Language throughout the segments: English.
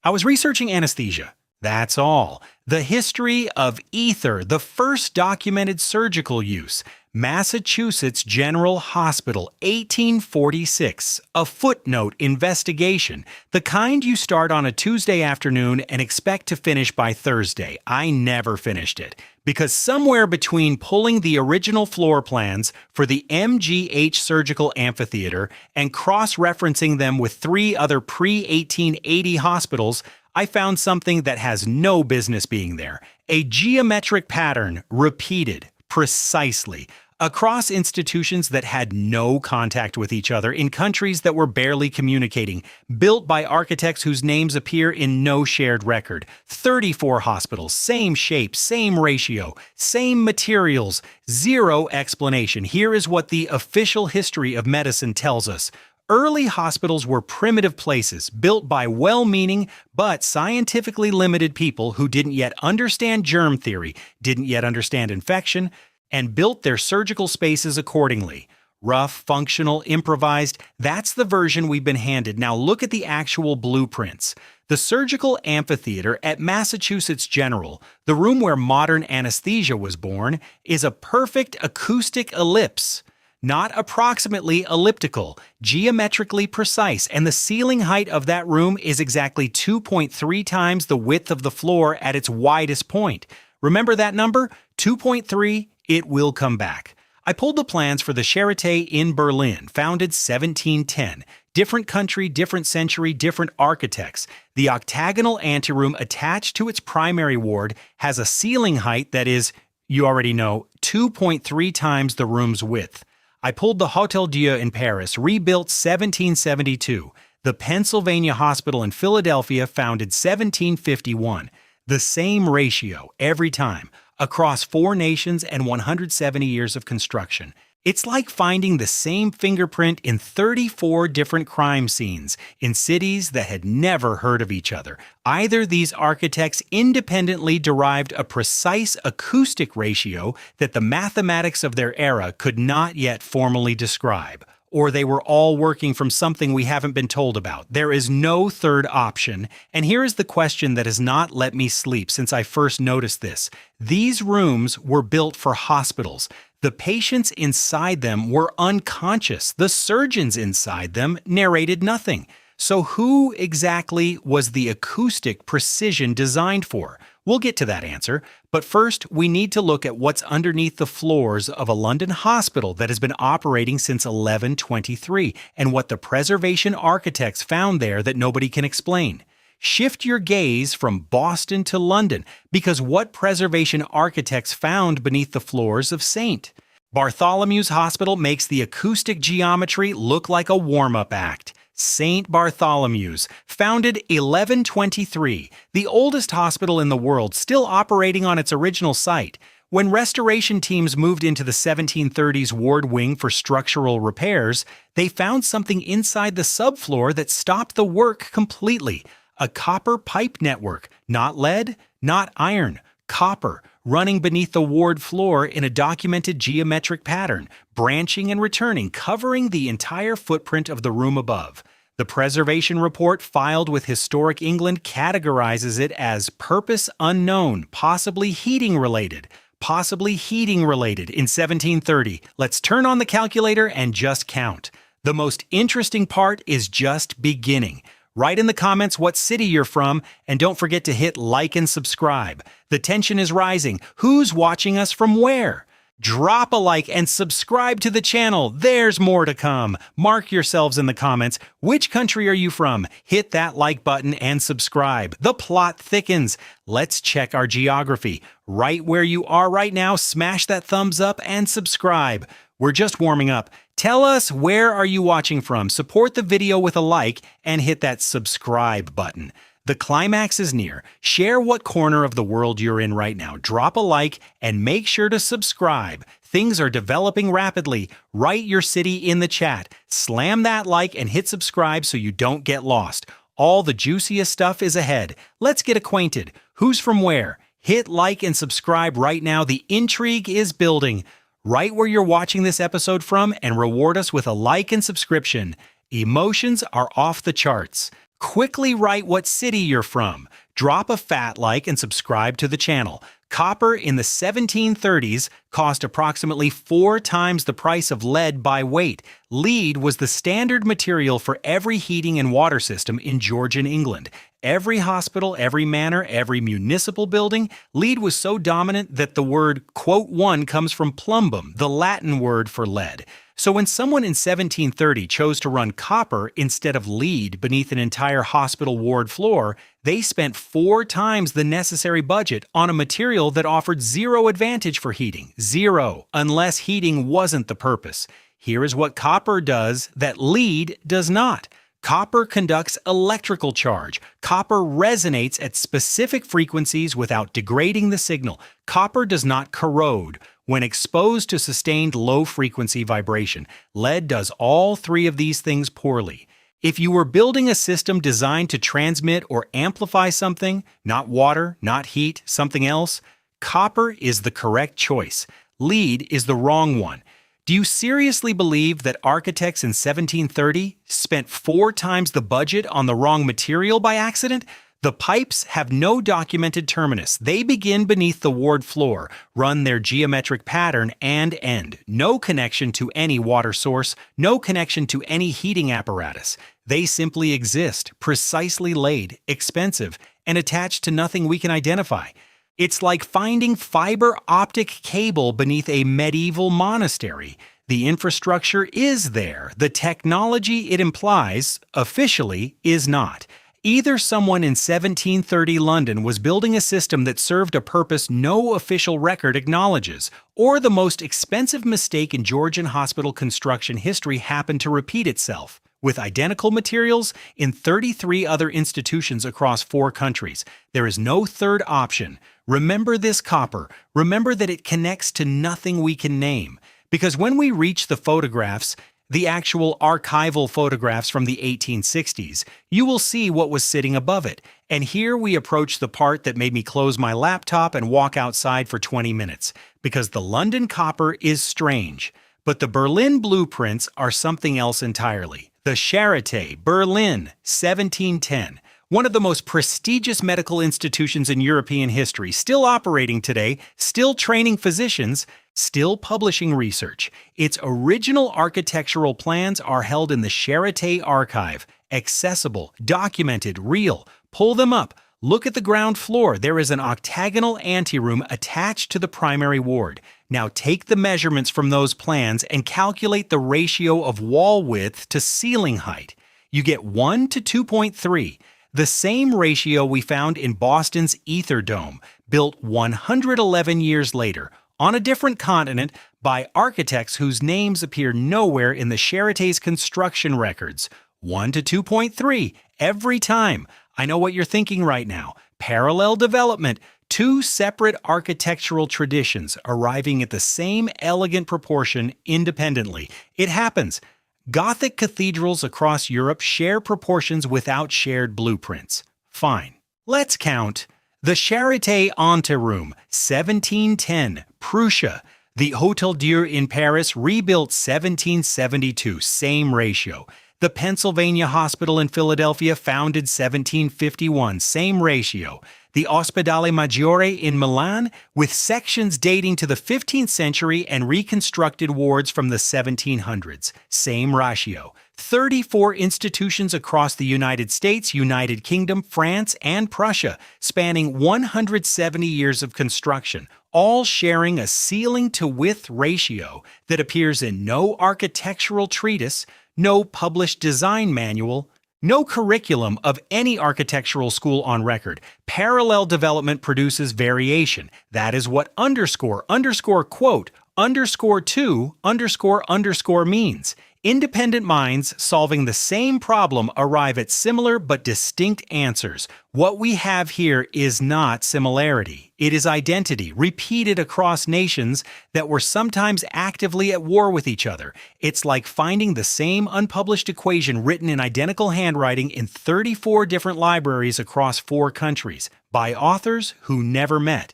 I was researching anesthesia. That's all. The history of ether, the first documented surgical use. Massachusetts General Hospital, 1846. A footnote investigation. The kind you start on a Tuesday afternoon and expect to finish by Thursday. I never finished it. Because somewhere between pulling the original floor plans for the MGH Surgical Amphitheater and cross-referencing them with 3 other pre-1880 hospitals, I found something that has no business being there. A geometric pattern, repeated, precisely, across institutions that had no contact with each other in countries that were barely communicating, built by architects whose names appear in no shared record. 34 hospitals, same shape, same ratio, same materials, zero explanation. Here is what the official history of medicine tells us. Early hospitals were primitive places built by well-meaning but scientifically limited people who didn't yet understand germ theory, didn't yet understand infection, and built their surgical spaces accordingly. Rough, functional, improvised, that's the version we've been handed. Now look at the actual blueprints. The surgical amphitheater at Massachusetts General, the room where modern anesthesia was born, is a perfect acoustic ellipse. Not approximately elliptical, geometrically precise, and the ceiling height of that room is exactly 2.3 times the width of the floor at its widest point. Remember that number? 2.3, it will come back. I pulled the plans for the Charité in Berlin, founded 1710. Different country, different century, different architects. The octagonal anteroom attached to its primary ward has a ceiling height that is, you already know, 2.3 times the room's width. I pulled the Hôtel Dieu in Paris, rebuilt 1772. The Pennsylvania Hospital in Philadelphia, founded 1751. The same ratio every time, across 4 nations and 170 years of construction. It's like finding the same fingerprint in 34 different crime scenes in cities that had never heard of each other. Either these architects independently derived a precise acoustic ratio that the mathematics of their era could not yet formally describe, or they were all working from something we haven't been told about. There is no third option, and here is the question that has not let me sleep since I first noticed this. These rooms were built for hospitals. The patients inside them were unconscious. The surgeons inside them narrated nothing. So who exactly was the acoustic precision designed for? We'll get to that answer, but first we need to look at what's underneath the floors of a London hospital that has been operating since 1123 and what the preservation architects found there that nobody can explain. Shift your gaze from Boston to London, because what preservation architects found beneath the floors of St. Bartholomew's Hospital makes the acoustic geometry look like a warm-up act. St. Bartholomew's, founded 1123, the oldest hospital in the world, still operating on its original site. When restoration teams moved into the 1730s ward wing for structural repairs, they found something inside the subfloor that stopped the work completely. A copper pipe network, not lead, not iron, copper, running beneath the ward floor in a documented geometric pattern, branching and returning, covering the entire footprint of the room above. The preservation report filed with Historic England categorizes it as purpose unknown, possibly heating related in 1730. Let's turn on the calculator and just count. The most interesting part is just beginning. Write in the comments what city you're from, and don't forget to hit like and subscribe. The tension is rising. Who's watching us from where? Drop a like and subscribe to the channel. There's more to come. Mark yourselves in the comments. Which country are you from? Hit that like button and subscribe. The plot thickens. Let's check our geography. Right where you are right now, smash that thumbs up and subscribe. We're just warming up. Tell us, where are you watching from? Support the video with a like and hit that subscribe button. The climax is near. Share what corner of the world you're in right now. Drop a like and make sure to subscribe. Things are developing rapidly. Write your city in the chat. Slam that like and hit subscribe so you don't get lost. All the juiciest stuff is ahead. Let's get acquainted. Who's from where? Hit like and subscribe right now. The intrigue is building. Right where you're watching this episode from and reward us with a like and subscription. Emotions are off the charts. Quickly write what city you're from. Drop a fat like and subscribe to the channel. Copper in the 1730s cost approximately 4 times the price of lead by weight. Lead was the standard material for every heating and water system in Georgian England. Every hospital, every manor, every municipal building, lead was so dominant that the word quote one comes from plumbum, the Latin word for lead. So when someone in 1730 chose to run copper instead of lead beneath an entire hospital ward floor, they spent 4 times the necessary budget on a material that offered zero advantage for heating. Zero, unless heating wasn't the purpose. Here is what copper does that lead does not. Copper conducts electrical charge. Copper resonates at specific frequencies without degrading the signal. Copper does not corrode when exposed to sustained low-frequency vibration. Lead does all 3 of these things poorly. If you were building a system designed to transmit or amplify something, not water, not heat, something else, copper is the correct choice. Lead is the wrong one. Do you seriously believe that architects in 1730 spent 4 times the budget on the wrong material by accident? The pipes have no documented terminus. They begin beneath the ward floor, run their geometric pattern, and end. No connection to any water source, no connection to any heating apparatus. They simply exist, precisely laid, expensive, and attached to nothing we can identify. It's like finding fiber optic cable beneath a medieval monastery. The infrastructure is there. The technology it implies, officially, is not. Either someone in 1730 London was building a system that served a purpose no official record acknowledges, or the most expensive mistake in Georgian hospital construction history happened to repeat itself, with identical materials in 33 other institutions across 4 countries. There is no third option. Remember this copper. Remember that it connects to nothing we can name. Because when we reach the photographs, the actual archival photographs from the 1860s, you will see what was sitting above it. And here we approach the part that made me close my laptop and walk outside for 20 minutes, because the London copper is strange. But the Berlin blueprints are something else entirely. The Charité, Berlin, 1710. One of the most prestigious medical institutions in European history, still operating today, still training physicians, still publishing research. Its original architectural plans are held in the Charité archive. Accessible, documented, real. Pull them up. Look at the ground floor. There is an octagonal anteroom attached to the primary ward. Now take the measurements from those plans and calculate the ratio of wall width to ceiling height. You get 1 to 2.3. The same ratio we found in Boston's Ether Dome, built 111 years later, on a different continent, by architects whose names appear nowhere in the Charité's construction records. 1 to 2.3, every time. I know what you're thinking right now. Parallel development, 2 separate architectural traditions arriving at the same elegant proportion independently. It happens. Gothic cathedrals across Europe share proportions without shared blueprints. Fine. Let's count. The Charité Anteroom, 1710, Prussia. The Hôtel Dieu in Paris, rebuilt 1772, same ratio. The Pennsylvania Hospital in Philadelphia, founded 1751, same ratio. The Ospedale Maggiore in Milan, with sections dating to the 15th century and reconstructed wards from the 1700s, same ratio. 34 institutions across the United States, United Kingdom, France, and Prussia, spanning 170 years of construction, all sharing a ceiling-to-width ratio that appears in no architectural treatise, no published design manual, no curriculum of any architectural school on record. Parallel development produces variation. That is what quote, _2, means. Independent minds solving the same problem arrive at similar but distinct answers. What we have here is not similarity. It is identity, repeated across nations that were sometimes actively at war with each other. It's like finding the same unpublished equation written in identical handwriting in 34 different libraries across 4 countries, by authors who never met.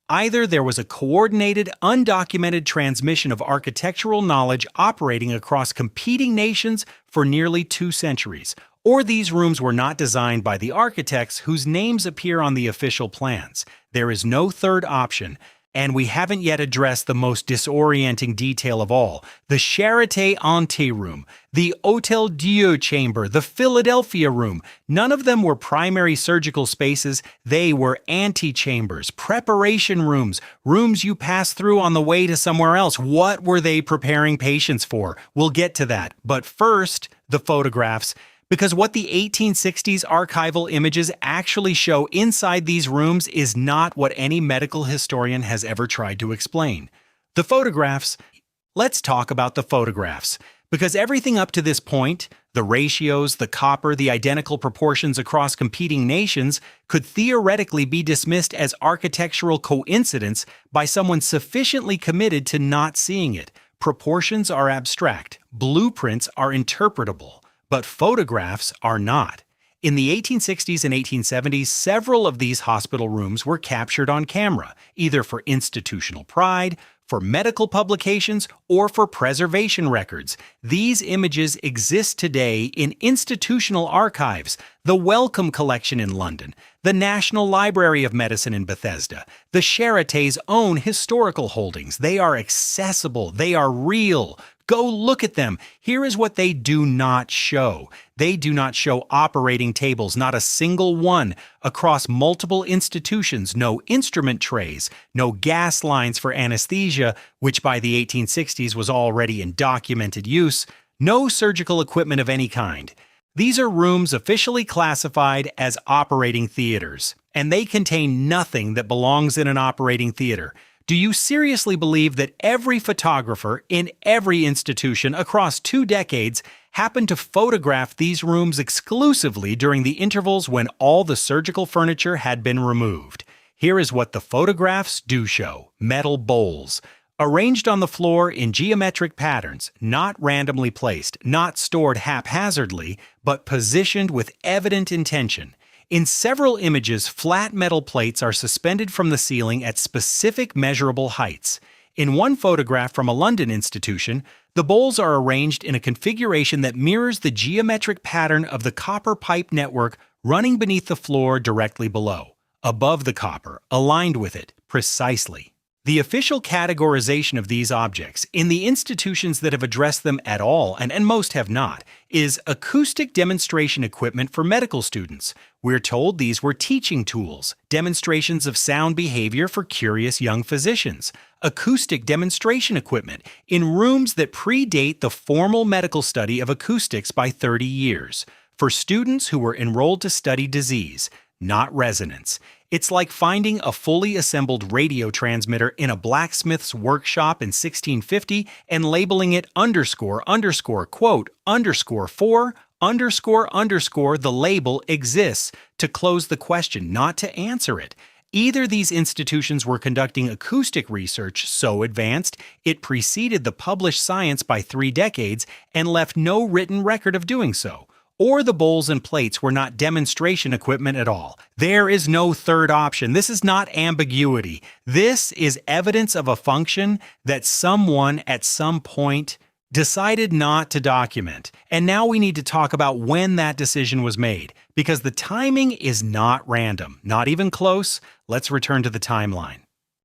Either there was a coordinated, undocumented transmission of architectural knowledge operating across competing nations for nearly 2 centuries, Or these rooms were not designed by the architects whose names appear on the official plans. There is no third option. And we haven't yet addressed the most disorienting detail of all, the Charité Anteroom, the Hôtel Dieu chamber, the Philadelphia room. None of them were primary surgical spaces. They were antechambers, preparation rooms, rooms you pass through on the way to somewhere else. What were they preparing patients for? We'll get to that. But first, the photographs. Because what the 1860s archival images actually show inside these rooms is not what any medical historian has ever tried to explain. The photographs. Let's talk about the photographs. Because everything up to this point, the ratios, the copper, the identical proportions across competing nations, could theoretically be dismissed as architectural coincidence by someone sufficiently committed to not seeing it. Proportions are abstract. Blueprints are interpretable. But photographs are not. In the 1860s and 1870s, several of these hospital rooms were captured on camera, either for institutional pride, for medical publications, or for preservation records. These images exist today in institutional archives, the Wellcome Collection in London, the National Library of Medicine in Bethesda, the Charité's own historical holdings. They are accessible. They are real. Go look at them. Here is what they do not show. They do not show operating tables, not a single one, across multiple institutions, no instrument trays, no gas lines for anesthesia, which by the 1860s was already in documented use, no surgical equipment of any kind. These are rooms officially classified as operating theaters, and they contain nothing that belongs in an operating theater. Do you seriously believe that every photographer in every institution across 2 decades happened to photograph these rooms exclusively during the intervals when all the surgical furniture had been removed? Here is what the photographs do show: metal bowls, arranged on the floor in geometric patterns, not randomly placed, not stored haphazardly, but positioned with evident intention. In several images, flat metal plates are suspended from the ceiling at specific measurable heights. In one photograph from a London institution, the bowls are arranged in a configuration that mirrors the geometric pattern of the copper pipe network running beneath the floor directly below, above the copper, aligned with it, precisely. The official categorization of these objects, in the institutions that have addressed them at all, and most have not, is acoustic demonstration equipment for medical students. We're told these were teaching tools, demonstrations of sound behavior for curious young physicians. Acoustic demonstration equipment in rooms that predate the formal medical study of acoustics by 30 years, for students who were enrolled to study disease, not resonance. It's like finding a fully assembled radio transmitter in a blacksmith's workshop in 1650 and labeling it quote, _4, the label exists to close the question, not to answer it. Either these institutions were conducting acoustic research so advanced it preceded the published science by 3 decades and left no written record of doing so, or the bowls and plates were not demonstration equipment at all. There is no third option. This is not ambiguity. This is evidence of a function that someone at some point decided not to document. And now we need to talk about when that decision was made, because the timing is not random, not even close. Let's return to the timeline.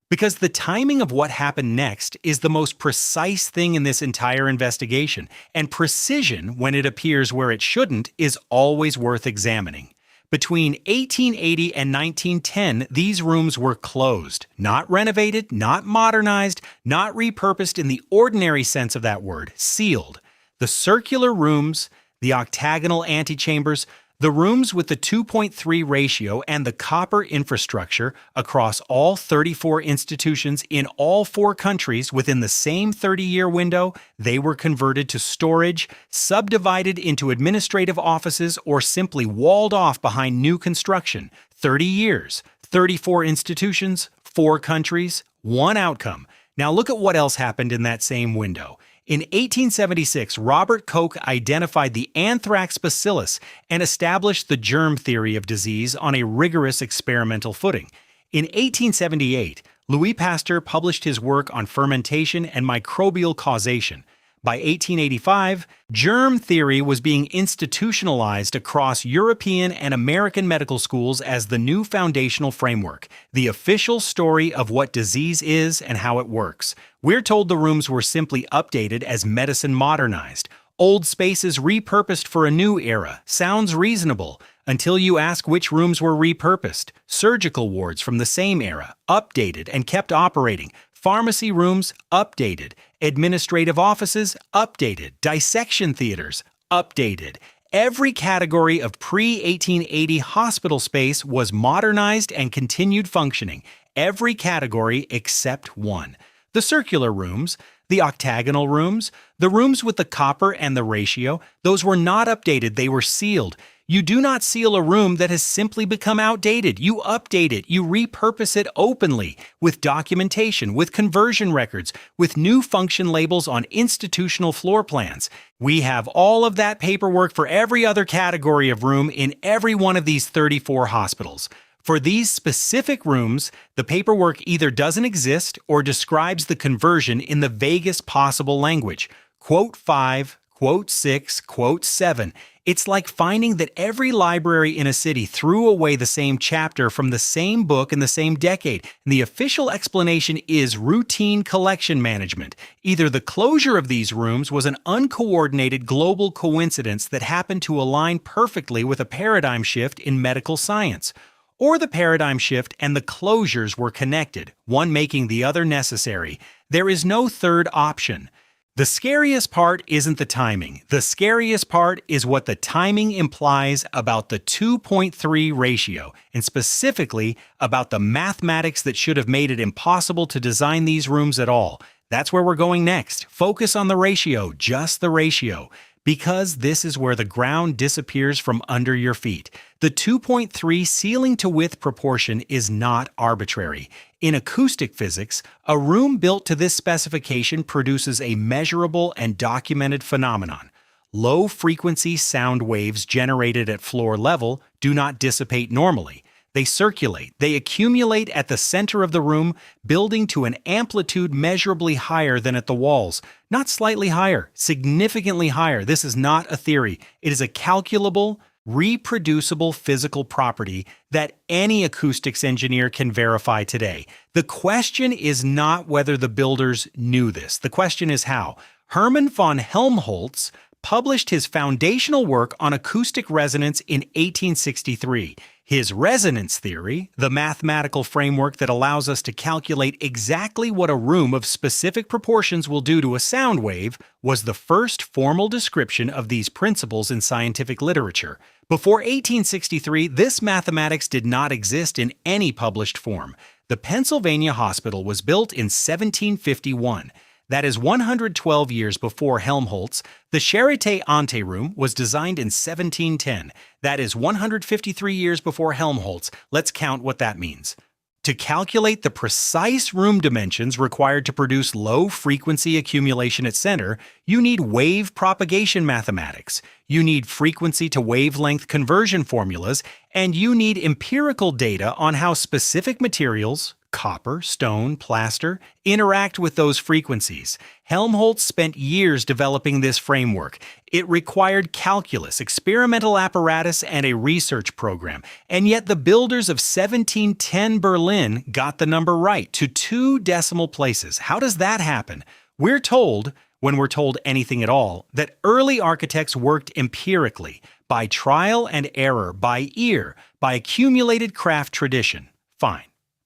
Because the timing of what happened next is the most precise thing in this entire investigation, and precision, when it appears where it shouldn't, is always worth examining. Between 1880 and 1910, these rooms were closed, not renovated, not modernized, not repurposed in the ordinary sense of that word, sealed. The circular rooms, the octagonal antechambers, the rooms with the 2.3 ratio and the copper infrastructure across all 34 institutions in all 4 countries within the same 30-year window, they were converted to storage, subdivided into administrative offices, or simply walled off behind new construction. 30 years, 34 institutions, 4 countries, 1 outcome. Now look at what else happened in that same window. In 1876, Robert Koch identified the anthrax bacillus and established the germ theory of disease on a rigorous experimental footing. In 1878, Louis Pasteur published his work on fermentation and microbial causation. By 1885, germ theory was being institutionalized across European and American medical schools as the new foundational framework, the official story of what disease is and how it works. We're told the rooms were simply updated as medicine modernized. Old spaces repurposed for a new era. Sounds reasonable. Until you ask which rooms were repurposed. Surgical wards from the same era, updated and kept operating. Pharmacy rooms, updated. Administrative offices, updated. Dissection theaters, updated. Every category of pre-1880 hospital space was modernized and continued functioning. Every category except one. The circular rooms, the octagonal rooms, the rooms with the copper and the ratio, those were not updated, they were sealed. You do not seal a room that has simply become outdated. You update it, you repurpose it openly, with documentation, with conversion records, with new function labels on institutional floor plans. We have all of that paperwork for every other category of room in every one of these 34 hospitals. For these specific rooms, the paperwork either doesn't exist or describes the conversion in the vaguest possible language. Quote 5, quote 6, quote 7. It's like finding that every library in a city threw away the same chapter from the same book in the same decade, and the official explanation is routine collection management. Either the closure of these rooms was an uncoordinated global coincidence that happened to align perfectly with a paradigm shift in medical science, or the paradigm shift and the closures were connected, one making the other necessary. There is no third option. The scariest part isn't the timing. The scariest part is what the timing implies about the 2.3 ratio, and specifically about the mathematics that should have made it impossible to design these rooms at all. That's where we're going next. Focus on the ratio, just the ratio, because this is where the ground disappears from under your feet. The 2.3 ceiling to width proportion is not arbitrary. In acoustic physics, a room built to this specification produces a measurable and documented phenomenon. Low-frequency sound waves generated at floor level do not dissipate normally. They circulate, they accumulate at the center of the room, building to an amplitude measurably higher than at the walls. Not slightly higher, significantly higher. This is not a theory. It is a calculable, reproducible physical property that any acoustics engineer can verify today. The question is not whether the builders knew this. The question is how. Hermann von Helmholtz published his foundational work on acoustic resonance in 1863. His resonance theory, the mathematical framework that allows us to calculate exactly what a room of specific proportions will do to a sound wave, was the first formal description of these principles in scientific literature. Before 1863, this mathematics did not exist in any published form. The Pennsylvania Hospital was built in 1751. That is 112 years before Helmholtz. The Charité Anteroom was designed in 1710. That is 153 years before Helmholtz. Let's count what that means. To calculate the precise room dimensions required to produce low-frequency accumulation at center, you need wave propagation mathematics, you need frequency-to-wavelength conversion formulas, and you need empirical data on how specific materials, copper, stone, plaster, interact with those frequencies. Helmholtz spent years developing this framework. It required calculus, experimental apparatus, and a research program. And yet the builders of 1710 Berlin got the number right to 2 decimal places. How does that happen? We're told, when we're told anything at all, that early architects worked empirically, by trial and error, by ear, by accumulated craft tradition. Fine.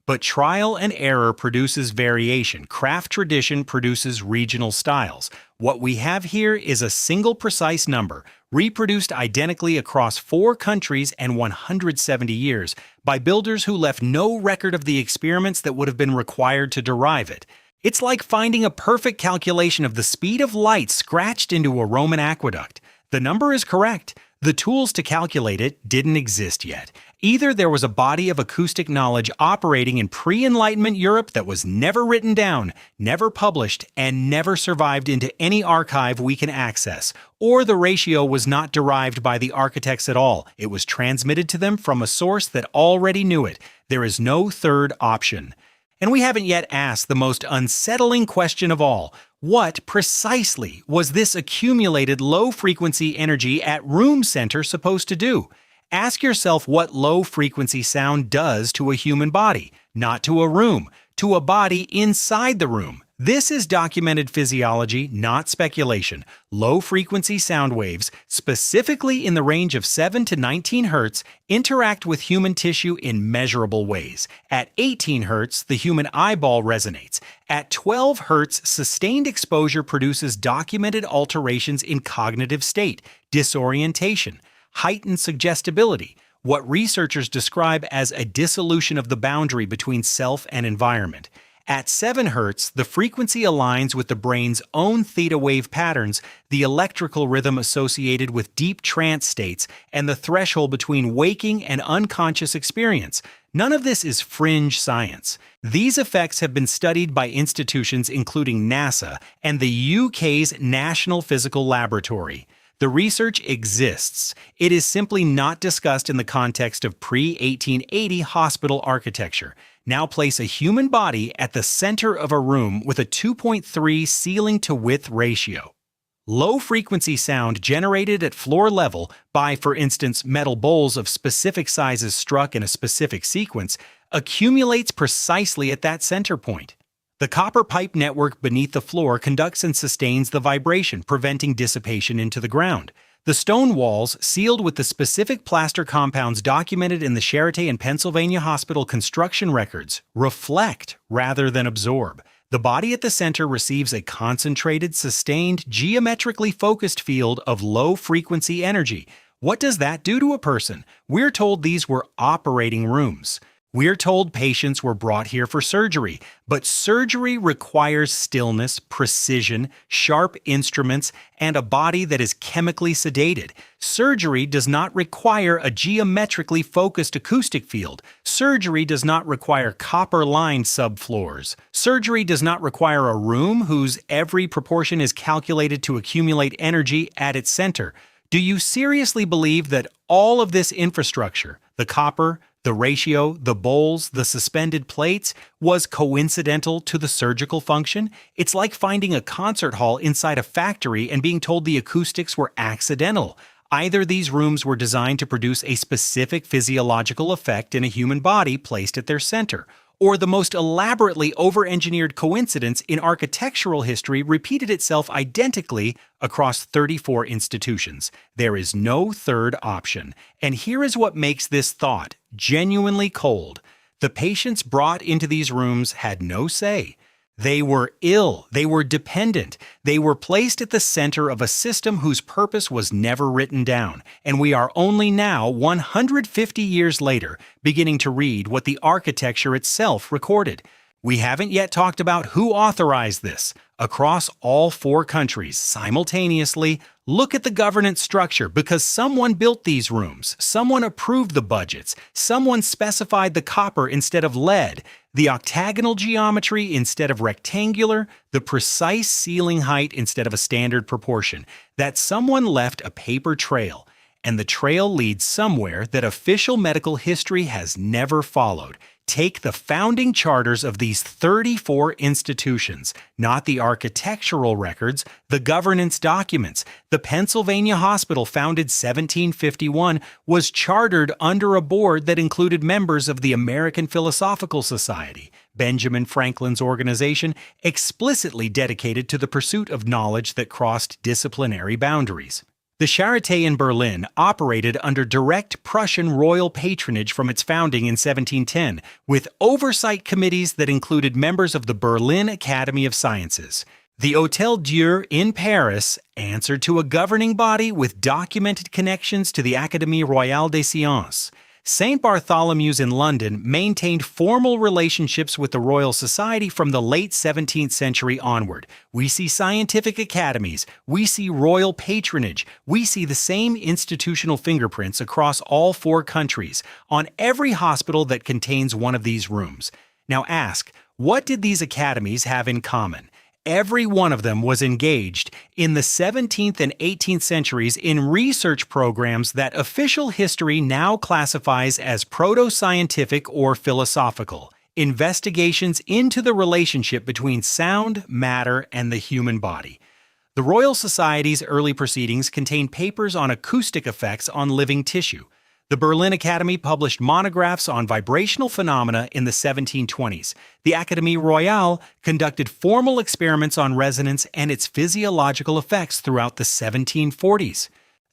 But trial and error produces variation. Craft tradition produces regional styles. What we have here is a single precise number, reproduced identically across 4 countries and 170 years, by builders who left no record of the experiments that would have been required to derive it. It's like finding a perfect calculation of the speed of light scratched into a Roman aqueduct. The number is correct. The tools to calculate it didn't exist yet. Either there was a body of acoustic knowledge operating in pre-Enlightenment Europe that was never written down, never published, and never survived into any archive we can access, or the ratio was not derived by the architects at all. It was transmitted to them from a source that already knew it. There is no third option. And we haven't yet asked the most unsettling question of all. What precisely was this accumulated low-frequency energy at room center supposed to do? Ask yourself what low-frequency sound does to a human body, not to a room, to a body inside the room. This is documented physiology, not speculation. Low-frequency sound waves, specifically in the range of 7 to 19 Hz, interact with human tissue in measurable ways. At 18 Hz, the human eyeball resonates. At 12 Hz, sustained exposure produces documented alterations in cognitive state, disorientation, heightened suggestibility, what researchers describe as a dissolution of the boundary between self and environment. At 7 Hz, the frequency aligns with the brain's own theta wave patterns, the electrical rhythm associated with deep trance states, and the threshold between waking and unconscious experience. None of this is fringe science. These effects have been studied by institutions including NASA and the UK's National Physical Laboratory. The research exists. It is simply not discussed in the context of pre-1880 hospital architecture. Now place a human body at the center of a room with a 2.3 ceiling-to-width ratio. Low-frequency sound generated at floor level by, for instance, metal bowls of specific sizes struck in a specific sequence, accumulates precisely at that center point. The copper pipe network beneath the floor conducts and sustains the vibration, preventing dissipation into the ground. The stone walls, sealed with the specific plaster compounds documented in the Charité and Pennsylvania Hospital construction records, reflect rather than absorb. The body at the center receives a concentrated, sustained, geometrically focused field of low-frequency energy. What does that do to a person? We're told these were operating rooms. We're told patients were brought here for surgery, but surgery requires stillness, precision, sharp instruments, and a body that is chemically sedated. Surgery does not require a geometrically focused acoustic field. Surgery does not require copper-lined subfloors. Surgery does not require a room whose every proportion is calculated to accumulate energy at its center. Do you seriously believe that all of this infrastructure, the copper, the ratio, the bowls, the suspended plates, was coincidental to the surgical function? It's like finding a concert hall inside a factory and being told the acoustics were accidental. Either these rooms were designed to produce a specific physiological effect in a human body placed at their center, or the most elaborately over-engineered coincidence in architectural history repeated itself identically across 34 institutions. There is no third option. And here is what makes this thought genuinely cold. The patients brought into these rooms had no say. They were ill, they were dependent, they were placed at the center of a system whose purpose was never written down, and we are only now, 150 years later, beginning to read what the architecture itself recorded. We haven't yet talked about who authorized this. Across all 4 countries, simultaneously, look at the governance structure because someone built these rooms, someone approved the budgets, someone specified the copper instead of lead, the octagonal geometry instead of rectangular, the precise ceiling height instead of a standard proportion. That someone left a paper trail, and the trail leads somewhere that official medical history has never followed. Take the founding charters of these 34 institutions, not the architectural records, the governance documents. The Pennsylvania Hospital, founded 1751, was chartered under a board that included members of the American Philosophical Society, Benjamin Franklin's organization, explicitly dedicated to the pursuit of knowledge that crossed disciplinary boundaries. The Charité in Berlin operated under direct Prussian royal patronage from its founding in 1710, with oversight committees that included members of the Berlin Academy of Sciences. The Hôtel Dieu in Paris answered to a governing body with documented connections to the Académie Royale des Sciences. St. Bartholomew's in London maintained formal relationships with the Royal Society from the late 17th century onward. We see scientific academies, we see royal patronage, we see the same institutional fingerprints across all 4 countries, on every hospital that contains one of these rooms. Now ask, what did these academies have in common? Every one of them was engaged in the 17th and 18th centuries in research programs that official history now classifies as proto-scientific or philosophical. Investigations into the relationship between sound, matter, and the human body. The Royal Society's early proceedings contain papers on acoustic effects on living tissue. The Berlin Academy published monographs on vibrational phenomena in the 1720s. The Académie Royale conducted formal experiments on resonance and its physiological effects throughout the 1740s.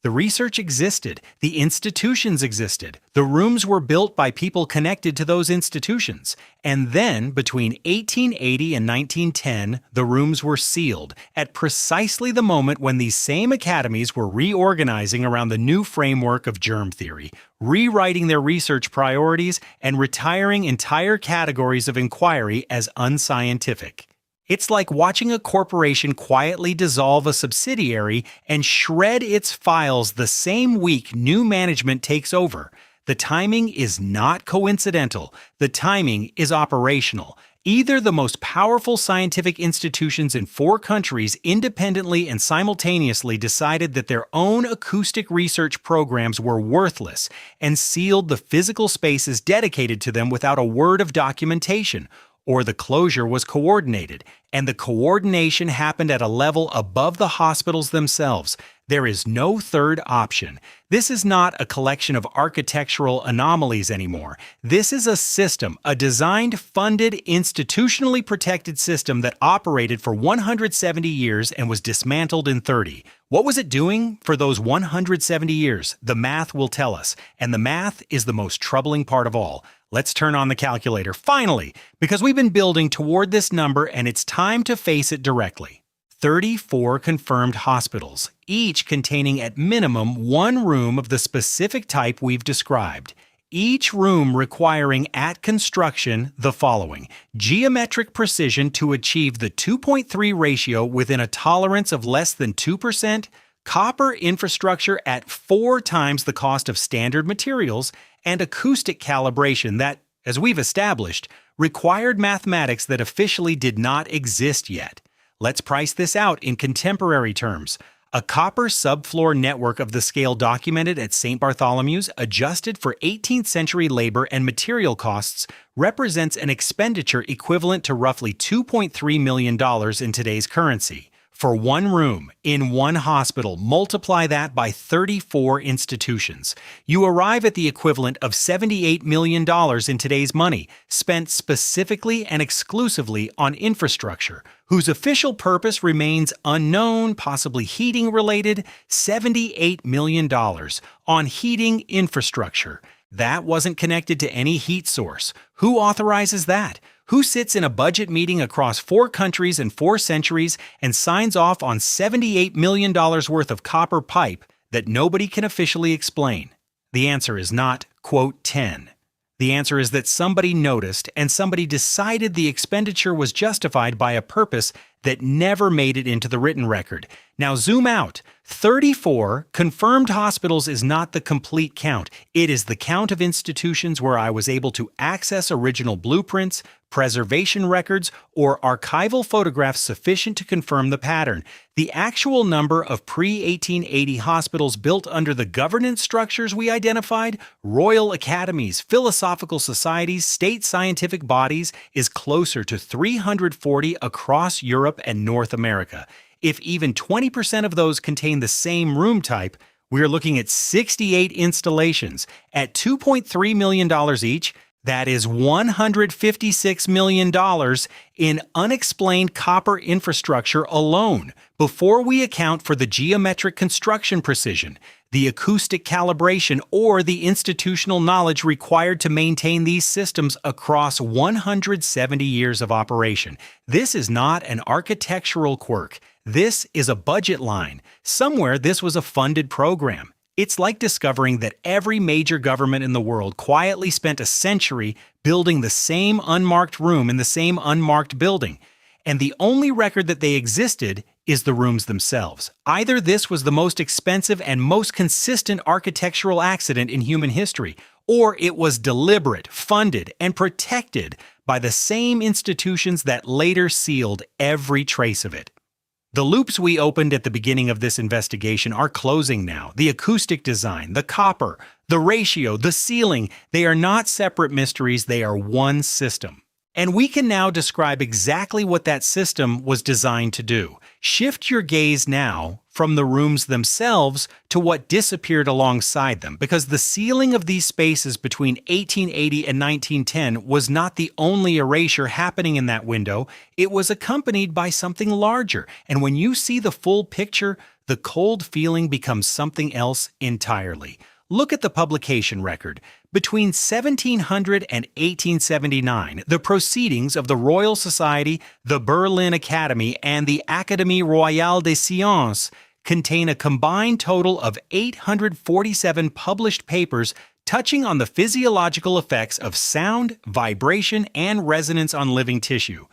The research existed, the institutions existed, the rooms were built by people connected to those institutions. And then, between 1880 and 1910, the rooms were sealed, at precisely the moment when these same academies were reorganizing around the new framework of germ theory, rewriting their research priorities, and retiring entire categories of inquiry as unscientific. It's like watching a corporation quietly dissolve a subsidiary and shred its files the same week new management takes over. The timing is not coincidental. The timing is operational. Either the most powerful scientific institutions in 4 countries independently and simultaneously decided that their own acoustic research programs were worthless and sealed the physical spaces dedicated to them without a word of documentation, or the closure was coordinated, and the coordination happened at a level above the hospitals themselves. There is no third option. This is not a collection of architectural anomalies anymore. This is a system, a designed, funded, institutionally protected system that operated for 170 years and was dismantled in 30. What was it doing for those 170 years? The math will tell us, and the math is the most troubling part of all. Let's turn on the calculator, finally, because we've been building toward this number and it's time to face it directly. 34 confirmed hospitals, each containing at minimum 1 room of the specific type we've described. Each room requiring at construction the following: geometric precision to achieve the 2.3 ratio within a tolerance of less than 2%, copper infrastructure at 4 times the cost of standard materials, and acoustic calibration that, as we've established, required mathematics that officially did not exist yet. Let's price this out in contemporary terms. A copper subfloor network of the scale documented at St. Bartholomew's, adjusted for 18th century labor and material costs, represents an expenditure equivalent to roughly $2.3 million in today's currency. For 1 room, in 1 hospital, multiply that by 34 institutions. You arrive at the equivalent of $78 million in today's money, spent specifically and exclusively on infrastructure, whose official purpose remains unknown, possibly heating related. $78 million on heating infrastructure. That wasn't connected to any heat source. Who authorizes that? Who sits in a budget meeting across 4 countries and 4 centuries and signs off on $78 million worth of copper pipe that nobody can officially explain? The answer is not, quote, 10. The answer is that somebody noticed and somebody decided the expenditure was justified by a purpose that never made it into the written record. Now zoom out. 34 confirmed hospitals is not the complete count. It is the count of institutions where I was able to access original blueprints, preservation records, or archival photographs sufficient to confirm the pattern. The actual number of pre-1880 hospitals built under the governance structures we identified, royal academies, philosophical societies, state scientific bodies, is closer to 340 across Europe and North America. If even 20% of those contain the same room type, we're looking at 68 installations at $2.3 million each. That is $156 million in unexplained copper infrastructure alone, before we account for the geometric construction precision, the acoustic calibration, or the institutional knowledge required to maintain these systems across 170 years of operation. This is not an architectural quirk. This is a budget line. Somewhere this was a funded program. It's like discovering that every major government in the world quietly spent a century building the same unmarked room in the same unmarked building, and the only record that they existed is the rooms themselves. Either this was the most expensive and most consistent architectural accident in human history, or it was deliberate, funded, and protected by the same institutions that later sealed every trace of it. The loops we opened at the beginning of this investigation are closing now. The acoustic design, the copper, the ratio, the sealing, they are not separate mysteries, they are one system. And we can now describe exactly what that system was designed to do. Shift your gaze now from the rooms themselves to what disappeared alongside them, because the sealing of these spaces between 1880 and 1910 was not the only erasure happening in that window. It was accompanied by something larger, and when you see the full picture, the cold feeling becomes something else entirely. Look at the publication record. Between 1700 and 1879, the proceedings of the Royal Society, the Berlin Academy, and the Académie Royale des Sciences contain a combined total of 847 published papers touching on the physiological effects of sound, vibration, and resonance on living tissue.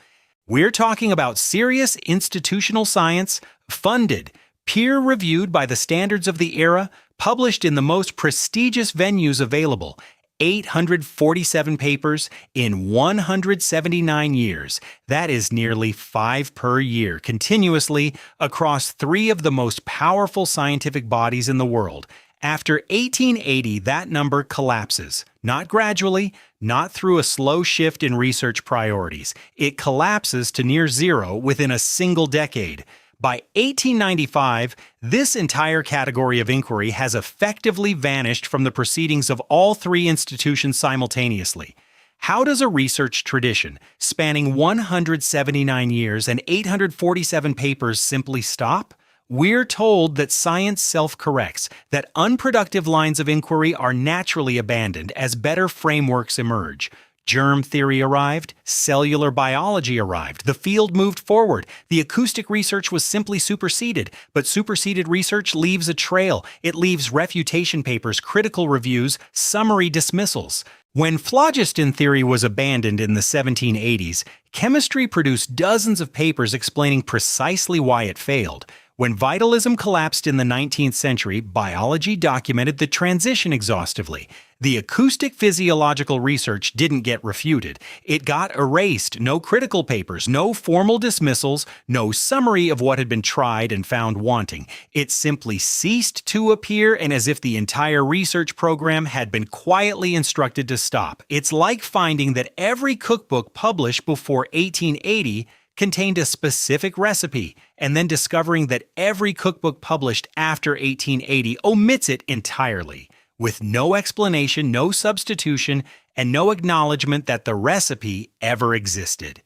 We're talking about serious institutional science, funded, peer-reviewed by the standards of the era, published in the most prestigious venues available. 847 papers in 179 years. That is nearly 5 per year, continuously across 3 of the most powerful scientific bodies in the world. After 1880, that number collapses. Not gradually, not through a slow shift in research priorities. It collapses to near zero within a single decade. By 1895, this entire category of inquiry has effectively vanished from the proceedings of all 3 institutions simultaneously. How does a research tradition spanning 179 years and 847 papers simply stop? We're told that science self-corrects, that unproductive lines of inquiry are naturally abandoned as better frameworks emerge. Germ theory arrived, cellular biology arrived, the field moved forward, the acoustic research was simply superseded, but superseded research leaves a trail. It leaves refutation papers, critical reviews, summary dismissals. When phlogiston theory was abandoned in the 1780s, chemistry produced dozens of papers explaining precisely why it failed. When vitalism collapsed in the 19th century, biology documented the transition exhaustively. The acoustic physiological research didn't get refuted. It got erased. No critical papers, no formal dismissals, no summary of what had been tried and found wanting. It simply ceased to appear, and as if the entire research program had been quietly instructed to stop. It's like finding that every cookbook published before 1880 contained a specific recipe, and then discovering that every cookbook published after 1880 omits it entirely, with no explanation, no substitution, and no acknowledgement that the recipe ever existed.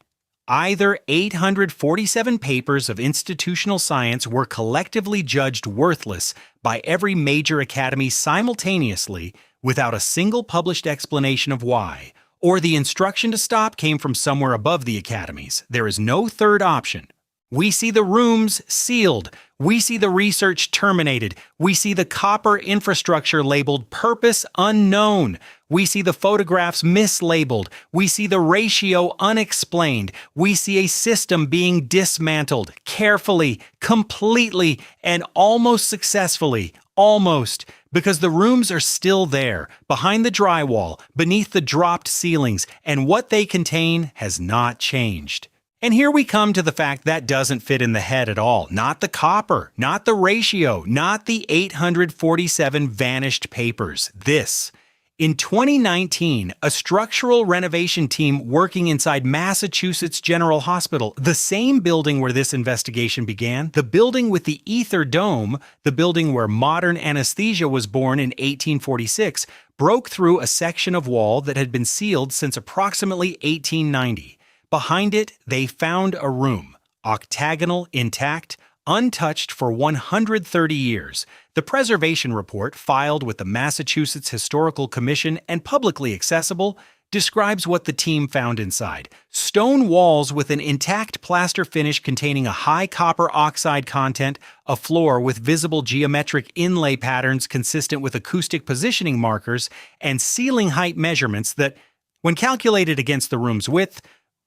Either 847 papers of institutional science were collectively judged worthless by every major academy simultaneously without a single published explanation of why, or the instruction to stop came from somewhere above the academies. There is no third option. We see the rooms sealed. We see the research terminated. We see the copper infrastructure labeled purpose unknown. We see the photographs mislabeled. We see the ratio unexplained. We see a system being dismantled carefully, completely, and almost successfully. Almost. Because the rooms are still there, behind the drywall, beneath the dropped ceilings, and what they contain has not changed. And here we come to the fact that doesn't fit in the head at all. Not the copper, not the ratio, not the 847 vanished papers. This. In 2019, a structural renovation team working inside Massachusetts General Hospital, the same building where this investigation began, the building with the ether dome, the building where modern anesthesia was born in 1846, broke through a section of wall that had been sealed since approximately 1890. Behind it, they found a room, octagonal, intact, untouched for 130 years. The preservation report, filed with the Massachusetts Historical Commission and publicly accessible, describes what the team found inside. Stone walls with an intact plaster finish containing a high copper oxide content, a floor with visible geometric inlay patterns consistent with acoustic positioning markers, and ceiling height measurements that, when calculated against the room's width,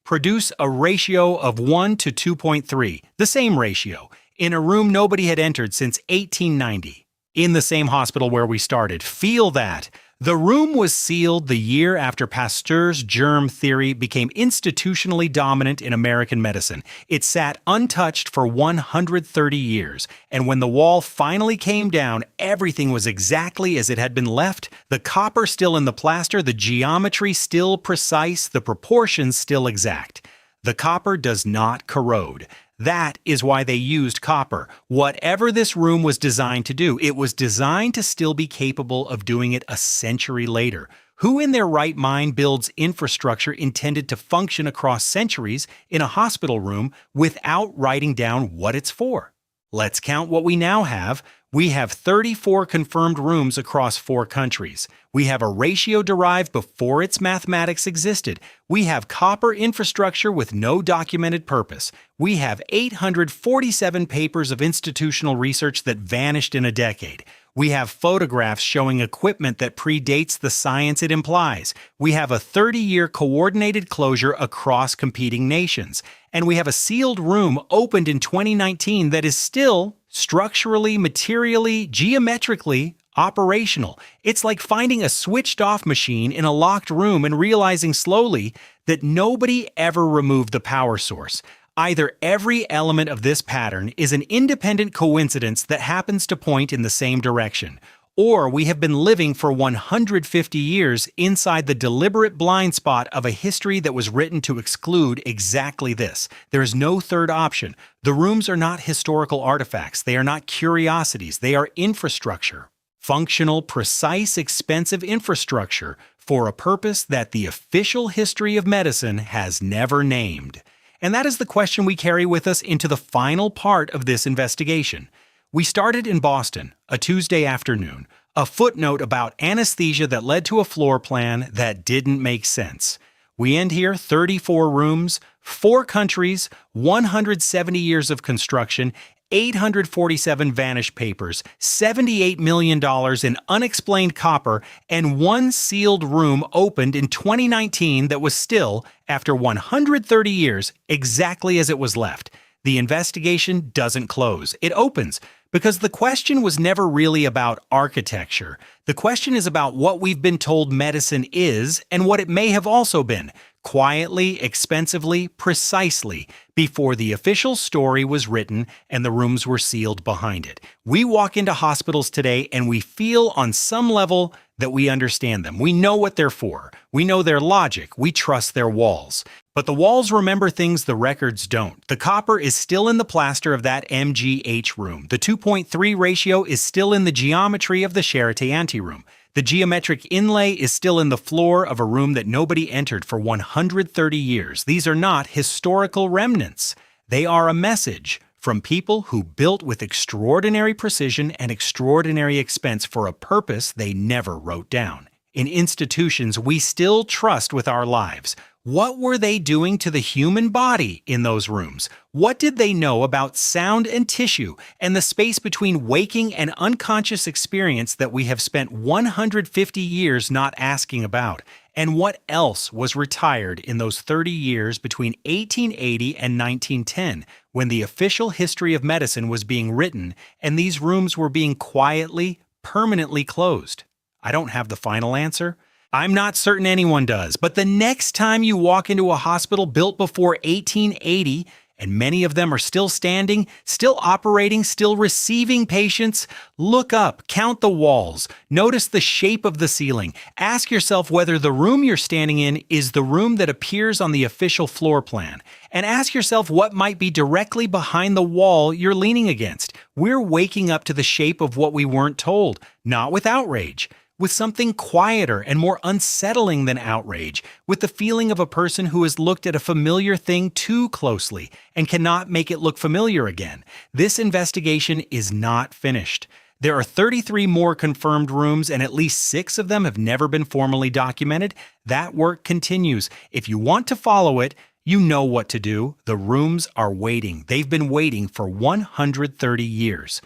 produce a ratio of 1 to 2.3, the same ratio, in a room nobody had entered since 1890. In the same hospital where we started. Feel that. The room was sealed the year after Pasteur's germ theory became institutionally dominant in American medicine. It sat untouched for 130 years, and when the wall finally came down, everything was exactly as it had been left. The copper still in the plaster, the geometry still precise, the proportions still exact. The copper does not corrode. That is why they used copper. Whatever this room was designed to do, it was designed to still be capable of doing it a century later. Who in their right mind builds infrastructure intended to function across centuries in a hospital room without writing down what it's for? Let's count what we now have. We have 34 confirmed rooms across 4 countries. We have a ratio derived before its mathematics existed. We have copper infrastructure with no documented purpose. We have 847 papers of institutional research that vanished in a decade. We have photographs showing equipment that predates the science it implies. We have a 30-year coordinated closure across competing nations. And we have a sealed room opened in 2019 that is still structurally, materially, geometrically operational. It's like finding a switched-off machine in a locked room and realizing slowly that nobody ever removed the power source. Either every element of this pattern is an independent coincidence that happens to point in the same direction, or we have been living for 150 years inside the deliberate blind spot of a history that was written to exclude exactly this. There is no third option. The rooms are not historical artifacts. They are not curiosities. They are infrastructure. Functional, precise, expensive infrastructure for a purpose that the official history of medicine has never named. And that is the question we carry with us into the final part of this investigation. We started in Boston, a Tuesday afternoon, a footnote about anesthesia that led to a floor plan that didn't make sense. We end here, 34 rooms, 4 countries, 170 years of construction, 847 vanished papers, $78 million in unexplained copper, and 1 sealed room opened in 2019 that was still, after 130 years, exactly as it was left. The investigation doesn't close. It opens, because the question was never really about architecture. The question is about what we've been told medicine is and what it may have also been, quietly, expensively, precisely, before the official story was written and the rooms were sealed behind it. We walk into hospitals today and we feel on some level that we understand them. We know what they're for. We know their logic. We trust their walls. But the walls remember things the records don't. The copper is still in the plaster of that MGH room. The 2.3 ratio is still in the geometry of the Charité anteroom. The geometric inlay is still in the floor of a room that nobody entered for 130 years. These are not historical remnants. They are a message from people who built with extraordinary precision and extraordinary expense for a purpose they never wrote down. In institutions we still trust with our lives. What were they doing to the human body in those rooms? What did they know about sound and tissue and the space between waking and unconscious experience that we have spent 150 years not asking about? And what else was retired in those 30 years between 1880 and 1910, when the official history of medicine was being written and these rooms were being quietly, permanently closed? I don't have the final answer. I'm not certain anyone does, but the next time you walk into a hospital built before 1880, and many of them are still standing, still operating, still receiving patients, look up, count the walls, notice the shape of the ceiling, ask yourself whether the room you're standing in is the room that appears on the official floor plan, and ask yourself what might be directly behind the wall you're leaning against. We're waking up to the shape of what we weren't told, not with outrage, with something quieter and more unsettling than outrage, with the feeling of a person who has looked at a familiar thing too closely and cannot make it look familiar again. This investigation is not finished. There are 33 more confirmed rooms, and at least 6 of them have never been formally documented. That work continues. If you want to follow it, you know what to do. The rooms are waiting. They've been waiting for 130 years.